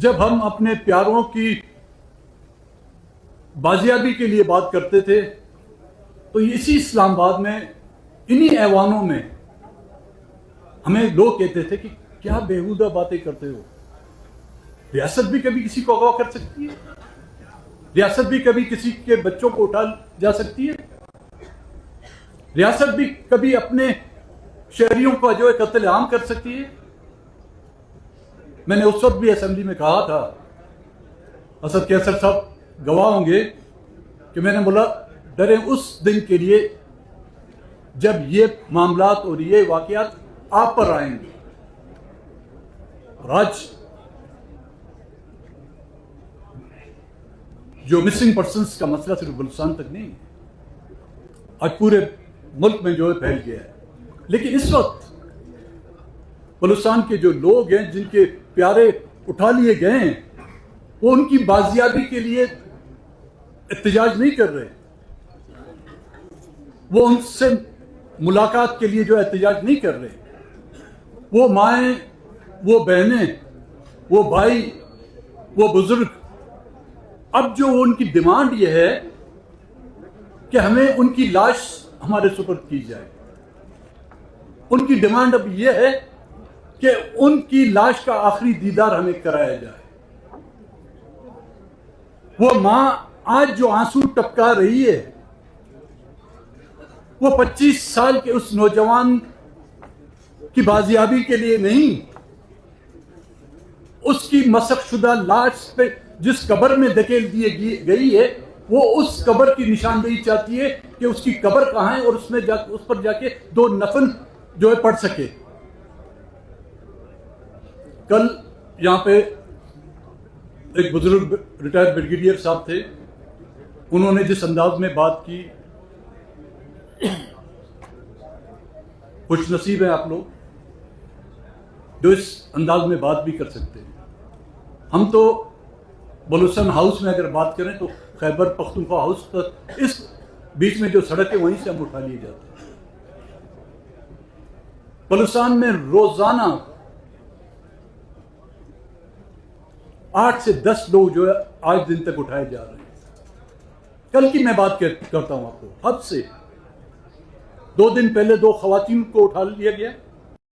جب ہم اپنے پیاروں کی بازیابی کے لیے بات کرتے تھے تو اسی اسلام آباد میں انہی ایوانوں میں ہمیں لوگ کہتے تھے کہ کیا بےہودہ باتیں کرتے ہو. ریاست بھی کبھی کسی کو اغوا کر سکتی ہے, ریاست بھی کبھی کسی کے بچوں کو اٹھا جا سکتی ہے, ریاست بھی کبھی اپنے شہریوں کا جو ہے قتل عام کر سکتی ہے. میں نے اس وقت بھی اسمبلی میں کہا تھا, اسد کیسر صاحب گواہ ہوں گے, کہ میں نے بولا ڈریں اس دن کے لیے جب یہ معاملات اور یہ واقعات آپ پر آئیں گے. اور آج جو مسنگ پرسنز کا مسئلہ صرف بلوچستان تک نہیں, آج پورے ملک میں جو ہے پھیل گیا ہے. لیکن اس وقت بلوچستان کے جو لوگ ہیں جن کے پیارے اٹھا لیے گئے ہیں, وہ ان کی بازیابی کے لیے احتجاج نہیں کر رہے, وہ ان سے ملاقات کے لیے جو احتجاج نہیں کر رہے. وہ مائیں, وہ بہنیں, وہ بھائی, وہ بزرگ, اب جو ان کی ڈیمانڈ یہ ہے کہ ہمیں ان کی لاش ہمارے سپرد کی جائے. ان کی ڈیمانڈ اب یہ ہے کہ ان کی لاش کا آخری دیدار ہمیں کرایا جائے. وہ ماں آج جو آنسو ٹپکا رہی ہے, وہ 25 سال کے اس نوجوان کی بازیابی کے لیے نہیں, اس کی مسخ شدہ لاش پہ جس قبر میں دھکیل دی گئی ہے, وہ اس قبر کی نشاندہی چاہتی ہے کہ اس کی قبر کہاں ہے, اور اس پر جا کے 2 نفل جو ہے پڑھ سکے. کل یہاں پہ ایک بزرگ ریٹائرڈ بریگیڈیئر صاحب تھے, انہوں نے جس انداز میں بات کی, خوش نصیب ہیں آپ لوگ جو اس انداز میں بات بھی کر سکتے ہیں. ہم تو بلوچستان ہاؤس میں اگر بات کریں تو خیبر پختونخوا ہاؤس تک اس بیچ میں جو سڑک ہے وہیں سے ہم اٹھا لیے جاتے ہیں. بلوچستان میں روزانہ 8 سے 10 لوگ جو ہے آج دن تک اٹھائے جا رہے ہیں. کل کی میں بات کرتا ہوں آپ کو, حد سے 2 دن پہلے 2 خواتین کو اٹھا لیا گیا,